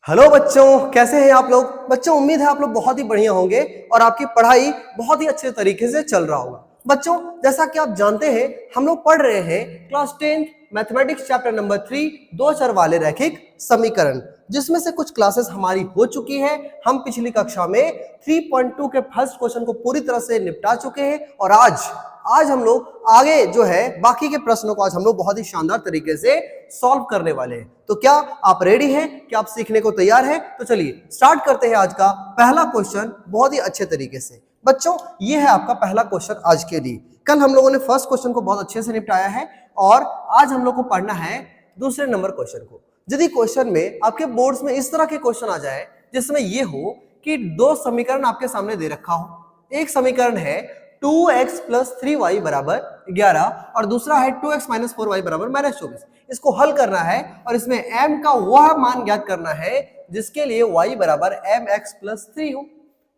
Hello बच्चों, कैसे हैं आप लोग। बच्चों, उम्मीद है आप लोग बहुत ही बढ़िया होंगे और आपकी पढ़ाई बहुत ही अच्छे तरीके से चल रहा होगा। बच्चों, जैसा कि आप जानते हैं, हम लोग पढ़ रहे हैं क्लास 10 मैथमेटिक्स चैप्टर नंबर 3 दो चर वाले रैखिक समीकरण, जिसमें से कुछ क्लासेस हमारी हो चुकी है। हम पिछली कक्षा में 3.2 के फर्स्ट क्वेश्चन को पूरी तरह से निपटा चुके हैं और आज हम लोग आगे जो है बाकी के प्रश्नों को आज हम लोग बहुत ही शानदार तरीके से सॉल्व करने वाले हैं। तो क्या आप रेडी हैं? क्या आप सीखने को तैयार हैं? तो चलिए स्टार्ट करते हैं आज का पहला क्वेश्चन बहुत ही अच्छे तरीके से। बच्चों, ये है आपका पहला क्वेश्चन आज के लिए। कल हम लोगों ने फर्स्ट क्वेश्चन को बहुत अच्छे से निपटाया है और आज हम लोग को पढ़ना है दूसरे नंबर क्वेश्चन को। यदि क्वेश्चन में आपके बोर्ड्स में इस तरह के क्वेश्चन आ जाए जिसमें ये हो कि दो समीकरण आपके सामने दे रखा हो, एक समीकरण है 2x प्लस 3y बराबर 11 और दूसरा है 2x माइनस 4y बराबर माइनस 24। इसको हल करना है और इसमें m का वह मान ज्ञात करना है जिसके लिए y बराबर mx प्लस 3 हो।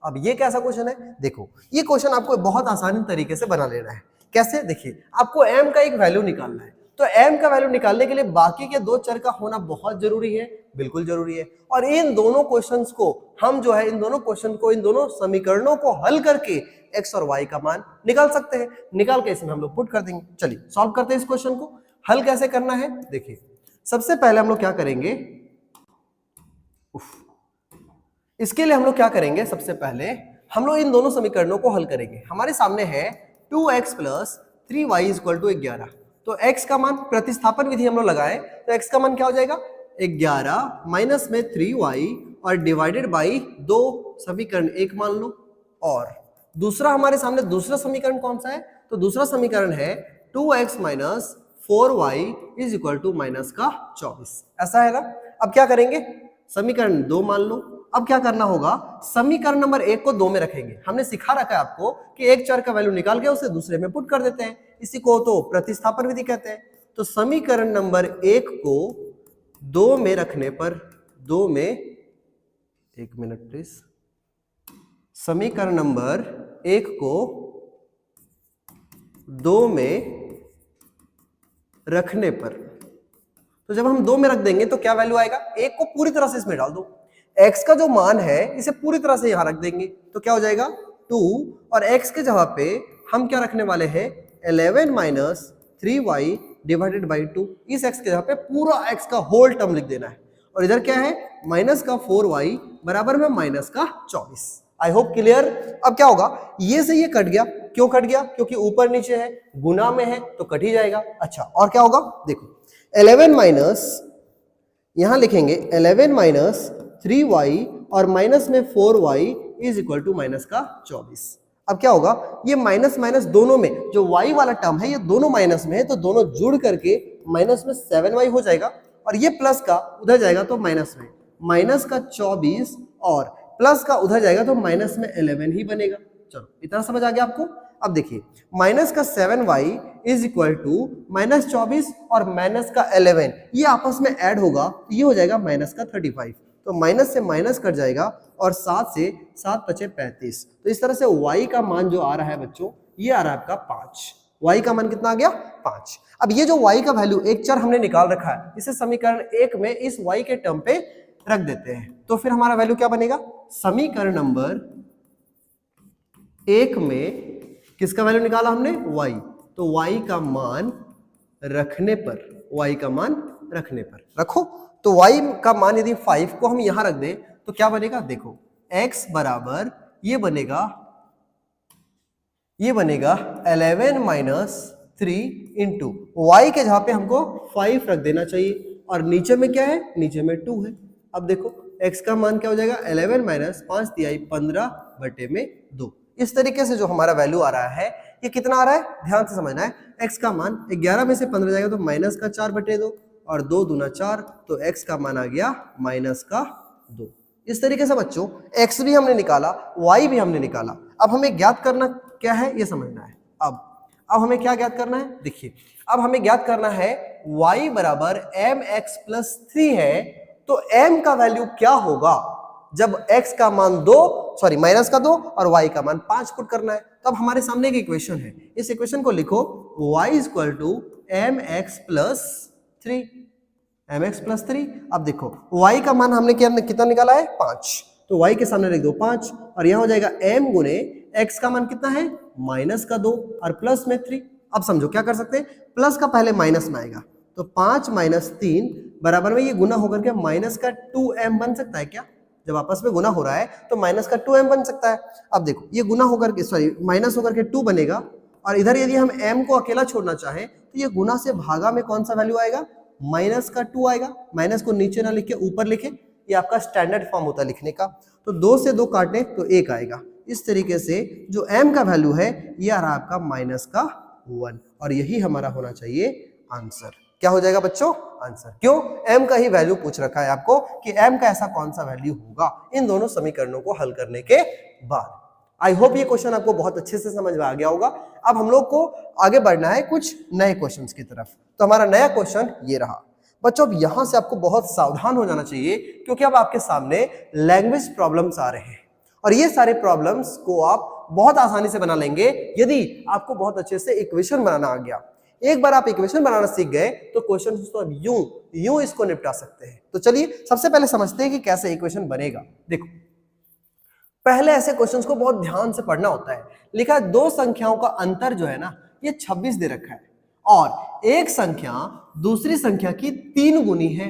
अब ये कैसा क्वेश्चन है? देखो, ये क्वेश्चन आपको बहुत आसानी तरीके से बना लेना है। कैसे? देखिए, आपको m का एक वैल्यू निकालना है, तो m का वैल्यू निकालने के लिए बाकी के दो चर का होना बहुत जरूरी है, बिल्कुल जरूरी है। और इन दोनों क्वेश्चंस को हम जो है इन दोनों समीकरणों को हल करके x और y का मान निकाल सकते हैं। निकाल के इसमें हम लोग पुट कर देंगे। चलिए सॉल्व करते हैं इस क्वेश्चन को। हल कैसे करना है देखिए, सबसे पहले हम लोग क्या करेंगे, इसके लिए हम लोग क्या करेंगे, सबसे पहले हम लोग इन दोनों समीकरणों को हल करेंगे। हमारे सामने है 2x plus 3y equal to 11, तो x का मान प्रतिस्थापन विधि हम लोग लगाए तो x का मान क्या हो जाएगा 11 माइनस में 3y और डिवाइडेड बाई 2 समीकरण 1 मान लो। और दूसरा हमारे सामने दूसरा समीकरण कौन सा है, तो दूसरा समीकरण है 2x minus 4y is equal to minus का 24। ऐसा है ना। अब क्या करेंगे, समीकरण 2 मान लो। अब क्या करना होगा, समीकरण नंबर 1 को 2 में रखेंगे। हमने सिखा रखा है आपको कि एक चर का वैल्यू निकाल के उसे दूसरे में पुट कर देते हैं, इसी को तो प्रतिस्थापन विधि कहते हैं। तो समीकरण नंबर 1 को 2 में रखने पर, 2 में, एक मिनट प्लीज, समीकरण नंबर 1 को 2 में रखने पर, तो जब हम 2 में रख देंगे तो क्या वैल्यू आएगा, 1 को पूरी तरह से इसमें डाल दो, x का जो मान है इसे पूरी तरह से यहां रख देंगे तो क्या हो जाएगा 2, और x के जगह पे हम क्या रखने वाले हैं 11 माइनस 3y डिवाइडेड बाई 2। इस x के जगह पे पूरा x का होल टर्म लिख देना है और इधर क्या है माइनस का 4y बराबर में माइनस का 24। I hope clear. अब क्या होगा, ये से ये कट गया। क्यों कट गया? क्योंकि ऊपर नीचे है, गुना में है तो कट ही जाएगा। अच्छा, और क्या होगा देखो, 11 माइनस, यहां लिखेंगे 11 माइनस 3y और माइनस में 4y is equal to minus का 24। अब क्या होगा, ये माइनस माइनस दोनों में, जो y वाला टर्म है ये दोनों माइनस में है तो दोनों जुड़ करके माइनस में 7y हो जाएगा और ये प्लस का उधर जाएगा तो माइनस में, माइनस का 24 और प्लस का उधर जाएगा तो माइनस में 11 ही बनेगा। चलो, इतना समझ आ गया आपको। अब देखिए, माइनस का 7y is equal to minus 24 और माइनस का 11, ये आपस में ऐड होगा, ये हो जाएगा माइनस का 35। तो माइनस से माइनस कट जाएगा और 7 से 7 बचे 35। तो इस तरह से y का मान जो आ रहा है बच्चों, ये आ रहा है आपका 5। y का मान कितना आ गया 5। अब ये जो y का वैल्यू एक चर हमने निकाल रखा है, इसे समीकरण 1 में इस y के टर्म पे रख देते हैं, तो फिर हमारा वैल्यू क्या बनेगा, समीकरण नंबर 1 में किसका वैल्यू निकाला हमने y, तो y का मान रखने पर, y का मान रखने पर रखो, तो y का मान यदि 5 को हम यहां रख दें तो क्या बनेगा, देखो x बराबर ये बनेगा 11 माइनस 3 इंटू वाई के जहां पे हमको 5 रख देना चाहिए और नीचे में क्या है, नीचे में 2 है। अब देखो x का मान क्या हो जाएगा, 11 माइनस 5 तिहाई 15 बटे में 2। इस तरीके से जो हमारा वैल्यू आ रहा है, ये कितना आ रहा है ध्यान से समझना है। x का मान 11 में से 15 जाएगा तो माइनस का 4 बटे 2 और 2 दूना 4, तो x का मान आ गया माइनस का 2। इस तरीके से बच्चों x भी हमने निकाला, y भी हमने निकाला। अब हमें ज्ञात करना क्या है, ये समझना है। अब हमें क्या ज्ञात करना है, देखिए अब हमें ज्ञात करना है y बराबर mx प्लस 3 है, तो m का वैल्यू क्या होगा जब x का मान माइनस का 2 और y का मान 5 पुट करना है। तो अब हमारे सामने एक इक्वेशन है, इस इक्वेशन को लिखो y equal to mx plus 3, mx plus 3। अब देखो y का मान हमने कितना निकाला है 5, तो y के सामने लिख दो 5 और यहां हो जाएगा m गुने x का मान कितना है -2 और प्लस में 3। अब समझो क्या कर सकते हैं, प्लस का पहले माइनस में आएगा तो 5 - 3 बराबर में ये गुना होकर के माइनस का 2m बन सकता है क्या? जब आपस में गुना हो रहा है तो माइनस का 2m बन सकता है। अब देखो ये गुना होकर के सॉरी माइनस होकर के 2 बनेगा और इधर यदि हम m को अकेला छोड़ना चाहें तो ये गुना से भागा में कौन सा वैल्यू आएगा, माइनस का 2 आएगा। माइनस को नीचे ना लिख के ऊपर लिखे, ये आपका स्टैंडर्ड फॉर्म होता है लिखने का। तो 2 से 2 काटे तो 1 आएगा। इस तरीके से जो m का वैल्यू है ये आ रहा है आपका माइनस का 1 और यही हमारा होना चाहिए आंसर। क्या हो जाएगा बच्चों आंसर? क्यों? m का ही वैल्यू पूछ रखा है आपको कि m का ऐसा कौन सा वैल्यू होगा इन दोनों समीकरणों को हल करने के बाद। आई होप ये क्वेश्चन आपको बहुत अच्छे से समझ में आ गया होगा। अब हम लोग को आगे बढ़ना है कुछ नए क्वेश्चंस की तरफ। तो हमारा नया क्वेश्चन ये रहा बच्चों। अब यहां से आपको बहुत सावधान हो जाना चाहिए क्योंकि अब आपके सामने लैंग्वेज प्रॉब्लम्स आ रहे हैं और ये सारे प्रॉब्लम्स को आप बहुत आसानी से बना लेंगे यदि आपको बहुत अच्छे से इक्वेशन बनाना आ गया। एक बार आप इक्वेशन बनाना सीख गए तो क्वेश्चन तो अब यूं इसको निपटा सकते हैं। तो चलिए सबसे पहले समझते हैं कि कैसे इक्वेशन बनेगा। देखो पहले ऐसे क्वेश्चंस को बहुत ध्यान से पढ़ना होता है। लिखा है दो संख्याओं का अंतर जो है ना ये 26 दे रखा है और एक संख्या दूसरी संख्या की 3 गुनी है,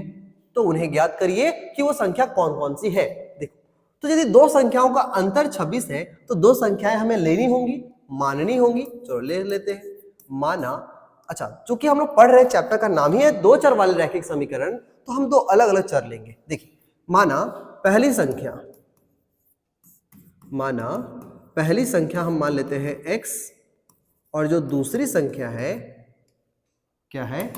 तो उन्हें ज्ञात करिए कि वो संख्या कौन कौन सी है। देखो तो यदि दो संख्याओं का अंतर 26 है तो दो संख्याएं हमें लेनी होंगी, माननी होंगी। चलो ले लेते हैं। माना, अच्छा चूंकि हम लोग पढ़ रहे हैं चैप्टर का नाम ही है दो चर वाले रैखिक समीकरण, तो हम दो अलग अलग चर लेंगे। देखिए माना पहली संख्या हम मान लेते हैं x और जो दूसरी संख्या है क्या है,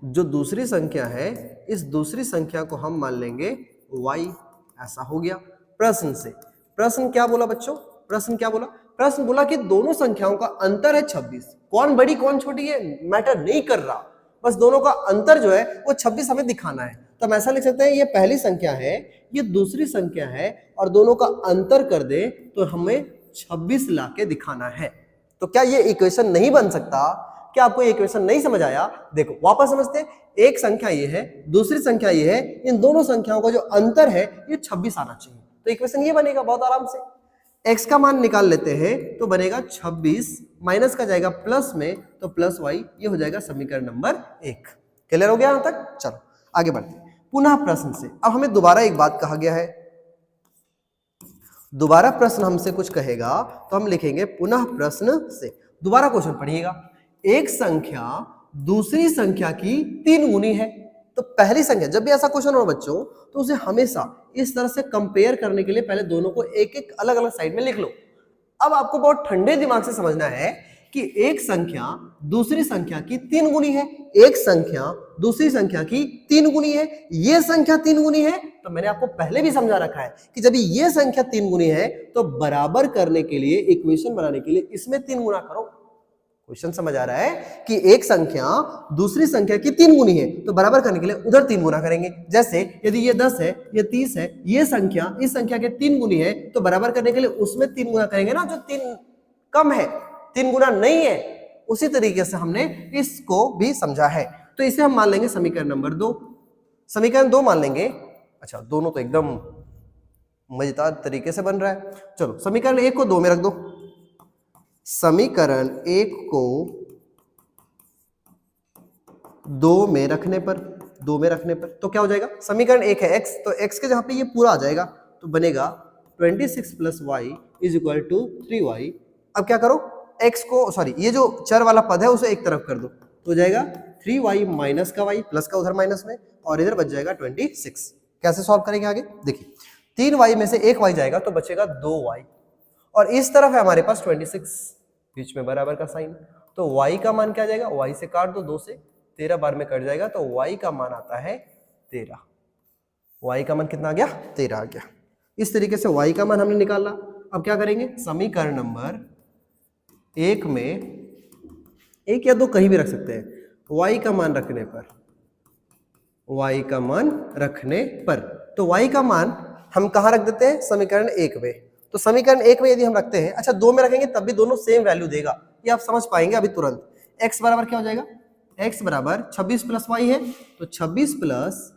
जो दूसरी संख्या है इस दूसरी संख्या को हम मान लेंगे y। ऐसा हो गया। प्रश्न से, प्रश्न क्या बोला बच्चों? प्रश्न क्या बोला? प्रश्न बोला कि दोनों संख्याओं का अंतर है 26। कौन बड़ी कौन छोटी है मैटर नहीं कर रहा, बस दोनों का अंतर जो है वो 26 हमें दिखाना है। तो हम ऐसा लिख सकते हैं ये पहली संख्या है ये दूसरी संख्या है और दोनों का अंतर कर दे तो हमें 26 लाके दिखाना है। तो क्या ये इक्वेशन नहीं बन सकता? क्या आपको ये इक्वेशन नहीं समझ आया? देखो वापस समझते हैं। एक संख्या ये है दूसरी संख्या ये है, इन दोनों संख्याओं का जो अंतर है ये 26 आना चाहिए। तो इक्वेशन ये बनेगा बहुत आराम से। x का मान निकाल लेते हैं तो बनेगा 26 माइनस का जाएगा प्लस में तो प्लस y, ये हो जाएगा समीकरण नंबर 1। क्लियर हो गया यहां तक? चलो आगे बढ़ते हैं पुनः प्रश्न से। अब हमें दोबारा एक बात कहा गया है, दोबारा प्रश्न हमसे कुछ कहेगा तो हम लिखेंगे पुनः प्रश्न से। दोबारा क्वेश्चन पढ़िएगा। एक संख्या दूसरी संख्या की 3 गुनी है। तो पहली संख्या जब भी ऐसा क्वेश्चन हो बच्चों तो उसे हमेशा इस तरह से कंपेयर करने के लिए पहले दोनों को एक एक अलग अलग साइड में लिख लो। अब आपको बहुत ठंडे दिमाग से समझना है कि एक संख्या दूसरी संख्या की 3 गुनी है, एक संख्या दूसरी संख्या की 3 गुनी है, ये संख्या 3 गुनी है। तो मैंने आपको पहले भी समझा रखा है कि जब ये संख्या 3 गुनी है तो बराबर करने के लिए इक्वेशन बनाने के लिए इसमें 3 गुना करो। क्वेश्चन समझ आ रहा है कि एक संख्या दूसरी संख्या की 3 गुनी है तो बराबर करने के लिए उधर 3 गुना करेंगे। जैसे यदि ये 10 है ये 30 है, ये संख्या इस संख्या के 3 गुनी है तो बराबर करने के लिए उसमें 3 गुना करेंगे ना, जो 3 कम है 3 गुना नहीं है। उसी तरीके से हमने इसको भी समझा है। तो इसे हम मान लेंगे समीकरण नंबर 2। समीकरण 2 मान लेंगे। अच्छा दोनों तो एकदम मजेदार तरीके से बन रहा है। चलो समीकरण 1 को 2 में रख दो। समीकरण 1 को 2 में रखने पर तो क्या हो जाएगा? समीकरण 1 है x, तो x के जहां पे ये पूरा आ जाएगा तो बनेगा 26 plus y is equal to 3y। अब क्या करो, x को सॉरी ये जो चर वाला पद है उसे एक तरफ कर दो तो हो जाएगा 3y माइनस का y प्लस का उधर माइनस में और इधर बच जाएगा 26। कैसे सॉल्व करेंगे आगे? देखिए 3y में से 1y जाएगा तो बचेगा 2y और इस तरफ है हमारे पास 26, बीच में बराबर का साइन। तो y का मान क्या जाएगा? y से काट दो, 2 से 13 बार में कट जाएगा तो y का मान आता है 13। y का मान कितना आ गया? 13 आ गया। इस तरीके से y का मान हमने निकाला। अब क्या करेंगे? समीकरण नंबर 1 में 1 या 2 कहीं भी रख सकते हैं। y का मान रखने पर तो y का मान हम कहां रख देते हैं? समीकरण 1 में। तो समीकरण 1 में यदि हम रखते हैं, अच्छा 2 में रखेंगे तब भी दोनों सेम वैल्यू देगा, ये आप समझ पाएंगे अभी तुरंत। x बराबर क्या हो जाएगा? x बराबर 26 प्लस y है तो 26 प्लस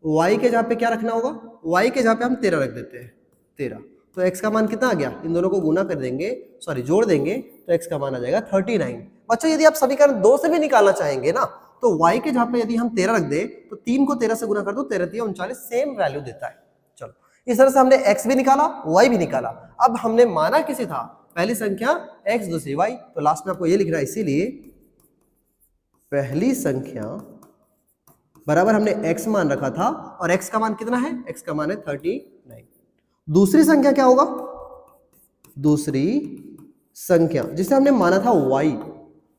y के जहाँ पे क्या रखना होगा, y के जहाँ पे हम 13 रख देते हैं, 13। तो x का मान कितना आ गया, इन दोनों को गुना कर देंगे, सॉरी जोड़ देंगे, तो x का मान आ जाएगा 39। बच्चों यदि आप समीकरण 2 से भी निकालना चाहेंगे ना, तो y के जहाँ पे यदि हम 13 रख दे तो 3 को 13 से गुना कर दो, 13×3 = 39, सेम वैल्यू देता है। चलो इस तरह से हमने x भी निकाला, y भी निकाला। अब हमने माना किसे था, पहली संख्या x दूसरी y, तो लास्ट में आपको ये लिख रहा है, इसीलिए पहली संख्या बराबर हमने x मान रखा था, और x का मान कितना है, x का मान है 39। दूसरी संख्या क्या होगा, दूसरी संख्या जिसे हमने माना था y,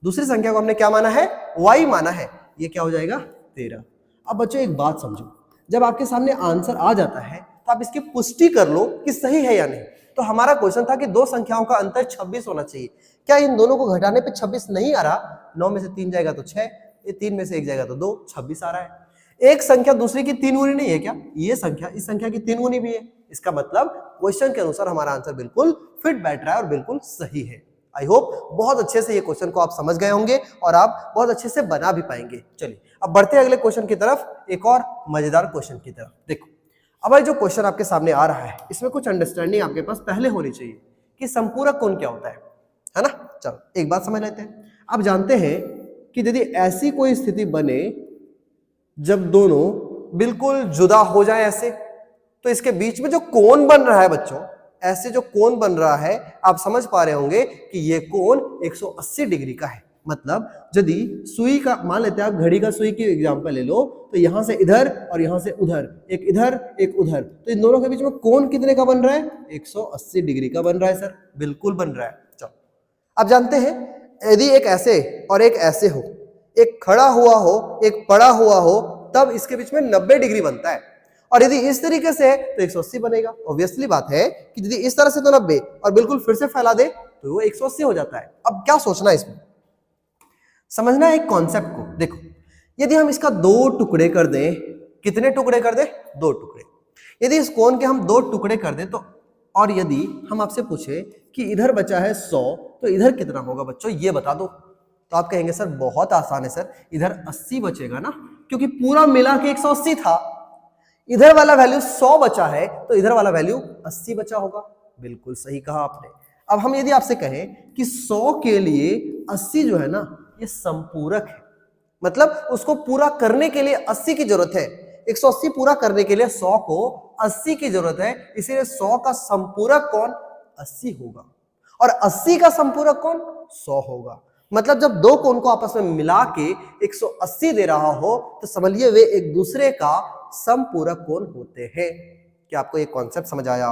दूसरी संख्या को हमने क्या माना है, y माना है, ये क्या हो जाएगा 13। अब बच्चों एक बात समझो, जब आपके सामने आंसर आ जाता है तो आप इसकी पुष्टि कर लो कि सही है या नहीं। तो हमारा क्वेश्चन था कि दो संख्याओं का अंतर 26 होना चाहिए, क्या इन दोनों को घटाने पे 26 नहीं आ रहा, 9 में से 3 जाएगा तो 6, ये 3 में से 1 जाएगा तो 2, 26 आ रहा है। एक संख्या दूसरी की 3 गुनी नहीं है क्या, ये संख्या इस संख्या की 3 गुनी भी है, इसका मतलब क्वेश्चन के अनुसार हमारा आंसर बिल्कुल फिट बैठ रहा है और बिल्कुल सही है। आई होप बहुत अच्छे से ये क्वेश्चन को आप समझ गए होंगे और आप बहुत अच्छे से बना भी पाएंगे। चलिए अब बढ़ते हैं अगले क्वेश्चन की तरफ, एक और मजेदार क्वेश्चन की तरफ। देखो अब जो क्वेश्चन आपके सामने आ रहा है इसमें कुछ अंडरस्टैंडिंग आपके पास पहले होनी चाहिए कि संपूरक कोण क्या होता है ना। चलो एक बात समझ लेते हैं। आप जानते हैं कि यदि ऐसी कोई स्थिति बने जब दोनों बिल्कुल जुदा हो जाए ऐसे, तो इसके बीच में जो कोण बन रहा है बच्चों, ऐसे जो कोण बन रहा है आप समझ पा रहे होंगे कि ये कोण 180 डिग्री का है। मतलब यदि सुई का, मान लेते हैं आप घड़ी का सुई की एग्जांपल ले लो, तो यहां से इधर और यहां से उधर, एक इधर एक उधर, तो इन दोनों के बीच में कोण कितने का बन रहा है, 180 डिग्री का बन रहा है सर, बिल्कुल बन रहा है। चलो अब जानते हैं यदि एक ऐसे और एक ऐसे हो, एक खड़ा हुआ हो एक पड़ा हुआ हो, तब इसके बीच में 90 डिग्री बनता है। और यदि इस तरीके से है तो 180 बनेगा। ऑब्वियसली बात है कि यदि इस तरह से तो 90 और बिल्कुल फिर से फैला दे तो वो 180 हो जाता है। अब क्या सोचना है इसमें, समझना है एक कॉन्सेप्ट को। देखो यदि हम इसका 2 टुकड़े कर दें, कितने टुकड़े कर दें, 2 टुकड़े। यदि इस कोण के हम 2 टुकड़े कर दें तो, और यदि हम आपसे पूछे कि इधर बचा है 100 तो इधर कितना होगा बच्चों, ये बता दो, तो आप कहेंगे सर बहुत आसान है सर, इधर 80 बचेगा ना, क्योंकि पूरा मिला के 180 था। इधर वाला वैल्यू 100 बचा है तो इधर वाला वैल्यू 80 बचा होगा। बिल्कुल सही कहा आपने। अब हम यदि आपसे कहें कि 100 के लिए 80 जो है ना ये संपूरक है, मतलब उसको पूरा करने के लिए 80 की जरूरत है। 180 पूरा करने के लिए 100 को 80 की जरूरत है, इसीलिए 100 का संपूरक कोण 80 होगा और 80 का संपूरक कोण 100 होगा। मतलब जब दो कोण को आपस में मिला के 180 दे रहा हो तो समझिए वे एक दूसरे का संपूरक कोण होते हैं। क्या आपको ये कॉन्सेप्ट समझ आया,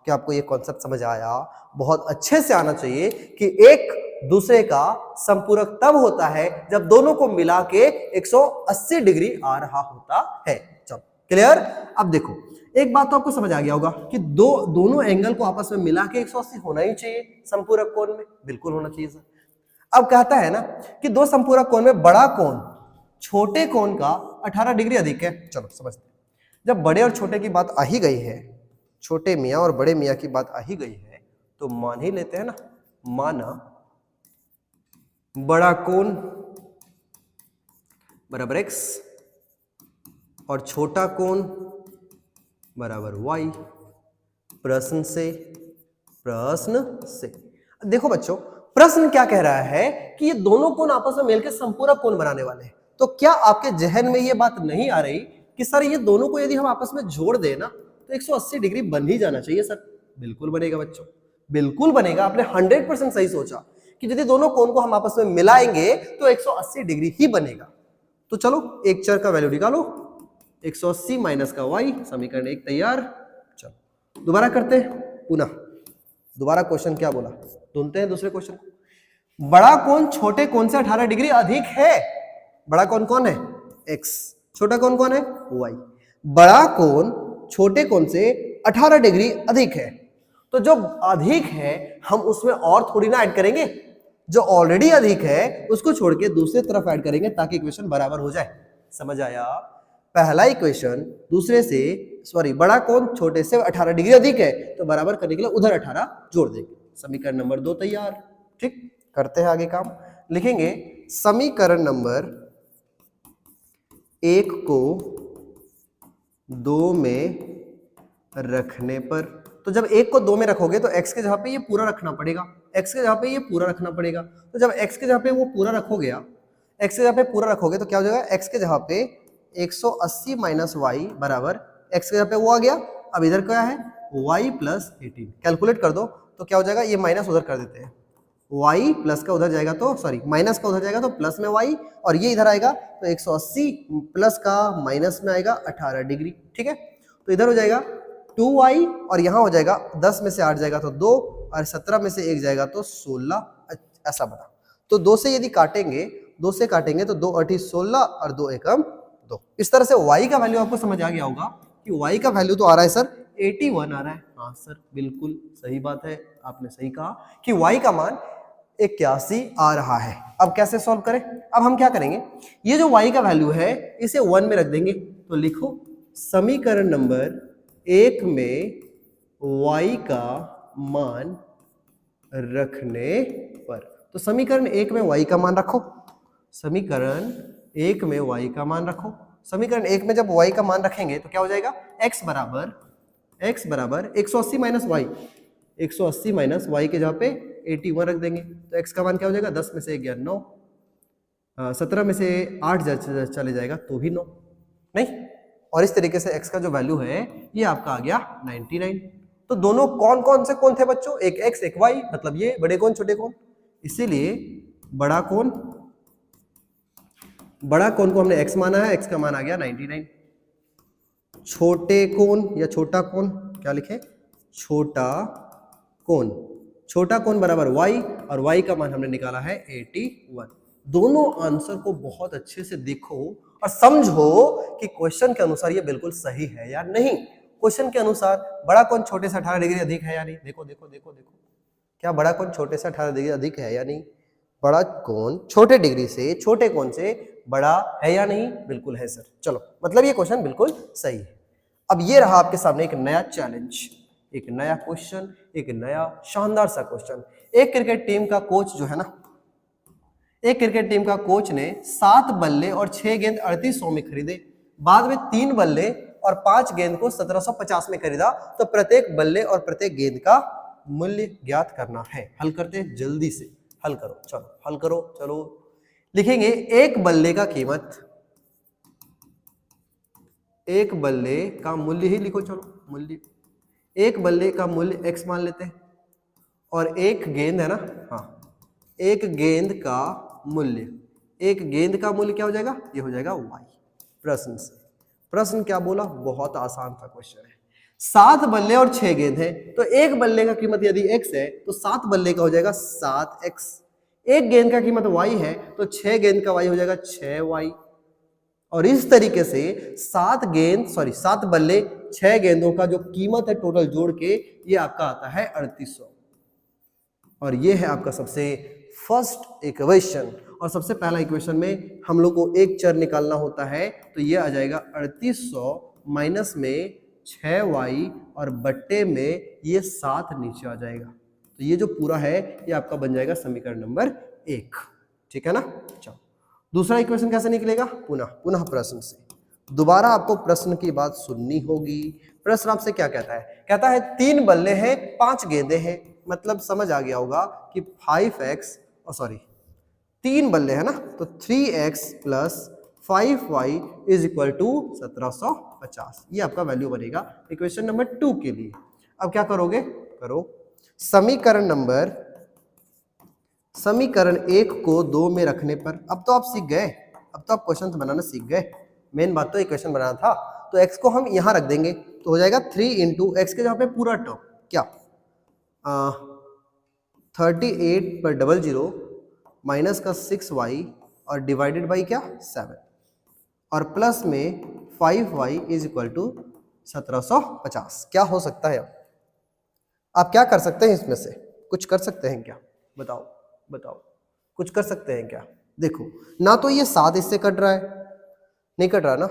क्या आपको ये कॉन्सेप्ट समझ आया? बहुत अच्छे से आना चाहिए कि एक दूसरे का संपूरक तब होता है जब दोनों को मिला के 180 डिग्री आ रहा होता है। चलो क्लियर। अब देखो एक बात तो आपको समझ आ गया होगा कि दोनों एंगल को आपस में मिला के 180 होना ही चाहिए संपूरक कोण में, बिल्कुल होना चाहिए सर। अब कहता है ना कि दो संपूरक कोण में बड़ा कोण छोटे कोण का 18 डिग्री अधिक है। चलो समझते हैं। जब बड़े और छोटे की बात आ ही गई है, छोटे मियाँ और बड़े मियाँ की बात आ ही गई है, तो मान ही लेते हैं ना, माना बड़ा कोण बराबर x और छोटा कोण बराबर y। प्रश्न से देखो बच्चों, प्रश्न क्या कह रहा है कि ये दोनों कोण आपस में मिलकर संपूरक कोण बनाने वाले हैं। तो क्या आपके जहन में ये बात नहीं आ रही कि सर ये दोनों को यदि हम आपस में जोड़ दें ना तो 180 डिग्री बन ही जाना चाहिए सर? बिल्कुल बनेगा बच्चों, बिल्कुल बनेगा। आपने 100% सही सोचा कि यदि दोनों कोण को हम आपस में मिलाएंगे तो 180 डिग्री ही बनेगा। तो चलो एक चर का वैल्यू निकालो, 180 माइनस का y, समीकरण 1 तैयार। चलो दोबारा करते हैं, पुनः दोबारा क्वेश्चन क्या बोला, ढूंढते हैं दूसरे क्वेश्चन को। बड़ा कोण छोटे कोण से 18 डिग्री अधिक है। बड़ा कोण कौन है, x, छोटा कोण कौन है, y। बड़ा कोण छोटे कोण से 18 डिग्री अधिक है, तो जो अधिक है हम उसमें और थोड़ी ना ऐड करेंगे, जो ऑलरेडी अधिक है उसको छोड़ के दूसरे तरफ ऐड करेंगे ताकि इक्वेशन बराबर हो जाए। समझ आया? पहला इक्वेशन दूसरे से, सॉरी, बड़ा कोण छोटे से 18 डिग्री अधिक है तो बराबर करने के लिए उधर 18 जोड़ देंगे। समीकरण नंबर 2 तैयार। ठीक, करते हैं आगे काम। लिखेंगे समीकरण नंबर 1 को 2 में रखने पर, तो जब 1 को 2 में रखोगे तो x के जगह पे ये पूरा रखना पड़ेगा, x के जगह पे ये पूरा रखना पड़ेगा। तो जब x के जगह पे वो पूरा रखोगे आप, x के जगह पे पूरा रखोगे तो क्या हो जाएगा, x के जगह पे 180 माइनस वाई बराबर x के जगह पे वो आ गया। अब इधर क्या है, y प्लस 18, कैलकुलेट कर दो तो क्या हो जाएगा, ये माइनस उधर कर देते हैं, y प्लस का उधर जाएगा तो सॉरी माइनस का उधर जाएगा तो प्लस में y, और ये इधर आएगा तो 180 प्लस का माइनस में आएगा 18 डिग्री। ठीक है, तो इधर हो जाएगा 2y और यहाँ हो जाएगा 10 में से 8 जाएगा तो 2 और 17 में से 1 जाएगा तो 16, ऐसा बना। तो 2 से यदि काटेंगे, 2 से काटेंगे तो 2 8 16 और 2 एकम 2। इस तरह से y का वैल्यू आपको समझ आ गया होगा कि y का वैल्यू तो आ रहा है सर 81 आ रहा है। हाँ सर बिल्कुल सही बात है, आपने सही कहा कि y का मान 81 आ रहा है। अब कैसे सॉल्व करें, अब हम क्या करेंगे, ये जो y का वैल्यू है इसे 1 में रख देंगे। तो लिखो समीकरण नंबर 1 में y का मान रखने पर, तो समीकरण 1 में y का मान रखो, समीकरण 1 में y का मान रखो। समीकरण 1 में जब y का मान रखेंगे तो क्या हो जाएगा, x बराबर 180 माइनस वाई, 180 माइनस वाई के जगह पे 81 रख देंगे तो x का मान क्या हो जाएगा, 10 में से 1 गया 9, 17 में से 8 चले जाएगा तो भी 9 नहीं, और इस तरीके से x का जो वैल्यू है ये आपका आ गया 99। तो दोनों कौन कौन से कौन थे बच्चों, एक x एक y, मतलब ये बड़े कौन छोटे कौन, इसीलिए बड़ा कौन को हमने x माना है, x का मान आ गया 99। छोटे कौन या छोटा कौन, क्या लिखे, छोटा कौन बराबर y और y का मान हमने निकाला है 81। दोनों आंसर को बहुत अच्छे से देखो और समझो कि क्वेश्चन के अनुसार ये बिल्कुल सही है या नहीं। क्वेश्चन के अनुसार बड़ा कौन छोटे से 18 डिग्री अधिक है या नहीं, देखो देखो देखो देखो, क्या बड़ा कौन छोटे से 18 डिग्री अधिक है या नहीं, बड़ा कौन छोटे डिग्री से छोटे कौन से बड़ा है या नहीं, बिल्कुल है सर। चलो मतलब ये क्वेश्चन बिल्कुल सही है। अब ये रहा आपके सामने एक नया चैलेंज, एक नया क्वेश्चन, एक नया शानदार सा क्वेश्चन। एक क्रिकेट टीम का कोच जो है ना, एक क्रिकेट टीम का कोच ने 7 बल्ले और 6 गेंद 3800 में खरीदे, बाद में 3 बल्ले और 5 गेंद को 1750 में खरीदा, तो प्रत्येक बल्ले और प्रत्येक गेंद का मूल्य ज्ञात करना है। हल करते हैं, जल्दी से हल करो, चलो हल करो। चलो लिखेंगे एक बल्ले का कीमत, एक बल्ले का मूल्य ही लिखो, चलो मूल्य, एक बल्ले का मूल्य x मान लेते हैं और एक गेंद है ना, हाँ एक गेंद का मूल्य, एक गेंद का मूल्य क्या हो जाएगा, ये हो जाएगा y। प्रश्न से, प्रश्न क्या बोला, बहुत आसान सा क्वेश्चन है। 7 बल्ले और 6 गेंद है तो एक बल्ले का कीमत यदि x है तो 7 बल्ले का हो जाएगा 7x, एक गेंद का कीमत y है तो 6 गेंद का y हो जाएगा 6y। और इस तरीके से 7 बल्ले 6 गेंदों का जो कीमत है टोटल जोड़ के ये आपका आता है 3800। और ये है आपका सबसे फर्स्ट इक्वेशन। और सबसे पहला इक्वेशन में हम लोग को एक चर निकालना होता है, तो ये आ जाएगा 3800 माइनस में 6y और बट्टे में ये 7 नीचे आ जाएगा। तो ये जो पूरा है ये आपका बन जाएगा समीकरण नंबर 1। ठीक है ना। चलो दूसरा इक्वेशन कैसे निकलेगा, पुनः प्रश्न से। दोबारा आपको प्रश्न की बात सुननी होगी। प्रश्न आपसे क्या कहता है, कहता है 3 बल्ले हैं 5 गेंदें हैं, मतलब समझ आ गया होगा कि 5x 3 बल्ले है ना, तो 3x plus 5y is equal to 1750। ये आपका वैल्यू बनेगा इक्वेशन नंबर 2 के लिए। अब क्या करोगे, करो समीकरण 1 को 2 में रखने पर, अब तो आप सीख गए, अब तो आप क्वेश्चन बनाना सीख गए, मेन बात तो इक्वेशन बनाना था। तो x को हम यहां रख देंगे तो हो जाएगा 3 इंटू एक्स के जहां पे पूरा टर्म क्या 38/00 माइनस का 6y और डिवाइडेड बाई क्या 7 और प्लस में 5y इज इक्वल टू 1750। क्या हो सकता है, आप क्या कर सकते हैं, इसमें से कुछ कर सकते हैं क्या, बताओ कुछ कर सकते हैं क्या। देखो ना तो ये 7 इससे कट रहा है, नहीं कट रहा ना,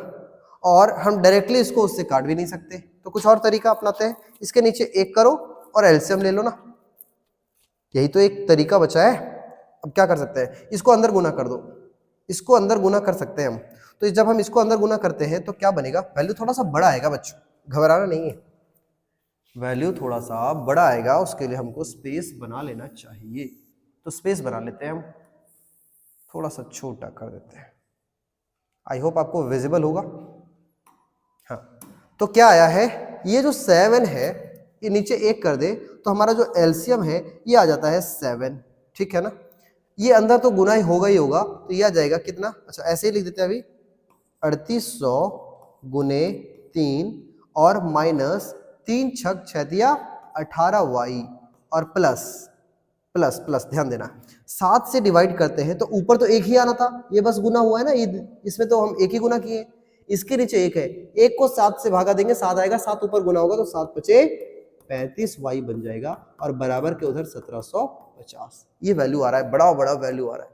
और हम डायरेक्टली इसको उससे काट भी नहीं सकते, तो कुछ और तरीका अपनाते हैं। इसके नीचे 1 करो और एलसीएम ले लो ना, यही तो एक तरीका बचा है। अब क्या कर सकते हैं, इसको अंदर गुना कर दो, इसको अंदर गुना कर सकते हैं हम। तो जब हम इसको अंदर गुना करते हैं तो क्या बनेगा, वैल्यू थोड़ा सा बड़ा आएगा बच्चों, घबराना नहीं है, वैल्यू थोड़ा सा बड़ा आएगा, उसके लिए हमको स्पेस बना लेना चाहिए। तो स्पेस बना लेते हैं हम, थोड़ा सा छोटा कर देते हैं, आई होप आपको विजिबल होगा। हाँ, तो क्या आया है, ये जो 7 है ये नीचे 1 कर दे तो हमारा जो एलसीएम है ये आ जाता है 7, ठीक है ना। ये अंदर तो गुना ही होगा, तो ये आ जाएगा कितना, अच्छा ऐसे ही लिख देते हैं अभी, 3800 गुने 3 और माइनस 3 छक 6 दिया 18y और प्लस प्लस प्लस, ध्यान देना 7 से डिवाइड करते हैं तो ऊपर तो 1 ही आना था, ये बस गुना हुआ है ना, ये इसमें तो हम 1 ही गुना किए, इसके नीचे 1 है, 1 को 7 से भागा देंगे 7 आएगा, 7 ऊपर गुना होगा तो 7 बचे 35y बन जाएगा और बराबर के उधर 1750, ये वैल्यू आ रहा है, बड़ा बड़ा वैल्यू आ रहा है।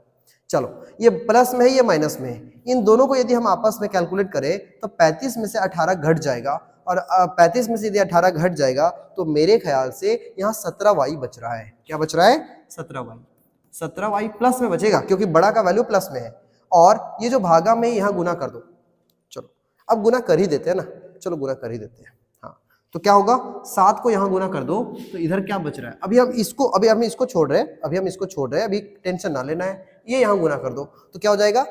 चलो ये प्लस में है ये माइनस में है, इन दोनों को यदि हम आपस में कैलकुलेट करें तो 35 में से 18 घट जाएगा और 35 में से यदि 18 घट जाएगा तो मेरे ख्याल से यहाँ 17y बच रहा है। क्या बच रहा है, 17y प्लस में बचेगा क्योंकि बड़ा का वैल्यू प्लस में है, और ये जो भागा में यहाँ गुना कर दो, चलो अब गुना कर ही देते हैं ना, चलो गुना कर ही देते हैं। हाँ, तो क्या होगा, 7 को यहाँ गुना कर दो तो इधर क्या बच रहा है, अभी हम इसको छोड़ रहे हैं, अभी टेंशन ना लेना है, ये यहाँ गुना कर दो तो क्या हो जाएगा,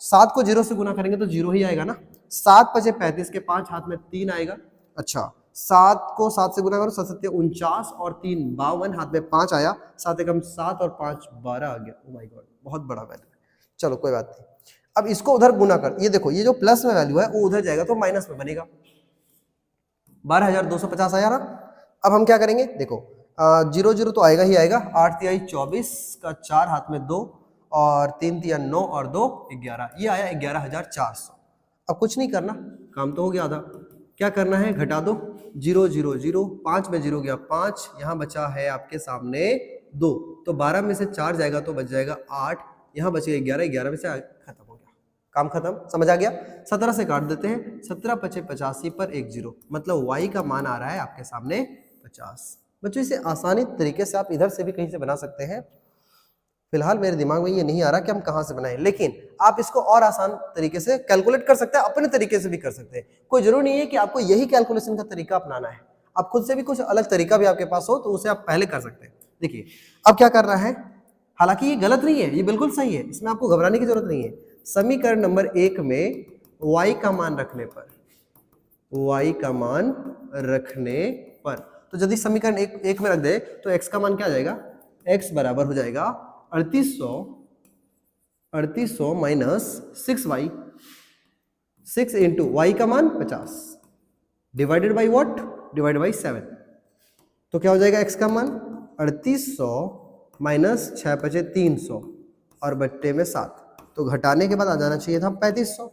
7 को 0 से गुना करेंगे तो 0 ही आएगा ना, 7 पचे 35 के 5 हाथ में 3 आएगा, अच्छा 7 को 7 से गुना करो 7 7 49 और 3 52, हाथ में 5 आया, 7 एकम 7 और 5 12 आ गया, ओ माय गॉड बहुत बड़ा वैल्यू है, चलो कोई बात नहीं। अब इसको उधर गुना कर, ये देखो ये जो प्लस में वैल्यू है वो उधर जाएगा तो माइनस में बनेगा, 12250 आया ना। अब हम क्या करेंगे, देखो 0 0 तो आएगा ही आएगा, 8 तिहाई 24 का 4 हाथ में 2 और 3 तिया 9 और 2 11, ये आया 11400। अब कुछ नहीं करना, काम तो हो गया आधा, क्या करना है, घटा दो, 0 0 0, 5 में 0 गया 5, यहाँ बचा है आपके सामने 2, तो 12 में से 4 जाएगा तो बच जाएगा 8, यहाँ बचेगा 11, 11 में से खत्म हो गया, काम खत्म, समझ आ गया। 17 से काट देते हैं, 17 पचे 85 पर 1 0, मतलब y का मान आ रहा है आपके सामने 50। बच्चों इसे आसानी तरीके से आप इधर से भी कहीं से बना सकते हैं, फिलहाल मेरे दिमाग में ये नहीं आ रहा कि हम कहाँ से बनाएं, लेकिन आप इसको और आसान तरीके से कैलकुलेट कर सकते हैं, अपने तरीके से भी कर सकते हैं, कोई जरूरी नहीं है कि आपको यही कैलकुलेशन का तरीका अपनाना है, आप खुद से भी कुछ अलग तरीका भी आपके पास हो तो उसे आप पहले कर सकते हैं। देखिए अब क्या करना है, हालांकि ये गलत नहीं है, ये बिल्कुल सही है, इसमें आपको घबराने की जरूरत नहीं है। समीकरण नंबर 1 में y का मान रखने पर, तो यदि समीकरण 1 में रख दे तो x का मान क्या आ जाएगा, x बराबर हो जाएगा 3800 माइनस 6y, 6 इंटू वाई का मान 50 divided by what, divided by 7, तो क्या हो जाएगा x का मान 3800 माइनस 6 बचे 300 और बट्टे में 7, तो घटाने के बाद आ जाना चाहिए था 3500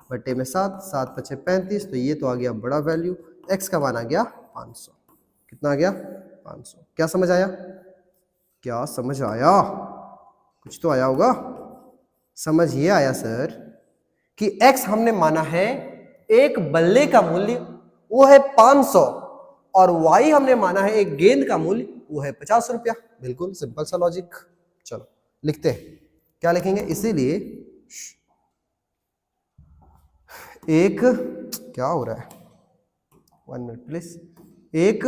बट्टे में 7, 7 बचे 35, तो ये तो आ गया बड़ा वैल्यू, x का मान आ गया 500, कितना आ गया 500। क्या समझ आया, क्या समझ आया, कुछ तो आया होगा, समझ ये आया सर कि x हमने माना है एक बल्ले का मूल्य वो है 500 और y हमने माना है एक गेंद का मूल्य वो है 50 रुपया, बिल्कुल सिंपल सा लॉजिक। चलो लिखते हैं, क्या लिखेंगे, इसीलिए एक, क्या हो रहा है, 1 मिनट प्लीज, एक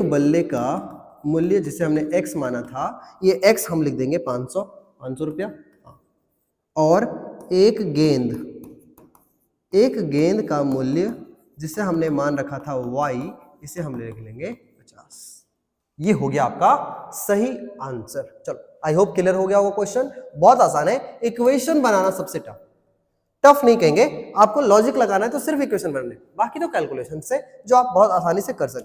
बल्ले का मूल्य जिसे हमने x माना था, ये x हम लिख देंगे 500 रुपया, और एक गेंद का मूल्य जिसे हमने मान रखा था y, इसे हम लिख लेंगे 50। ये हो गया आपका सही आंसर। चलो आई होप क्लियर हो गया वो क्वेश्चन, बहुत आसान है, इक्वेशन बनाना सबसे टफ नहीं कहेंगे, आपको लॉजिक लगाना है तो सिर्फ इक्वेशन बनाने, बाकी तो कैलकुलेशन से जो आप बहुत आसानी से कर सकते हैं।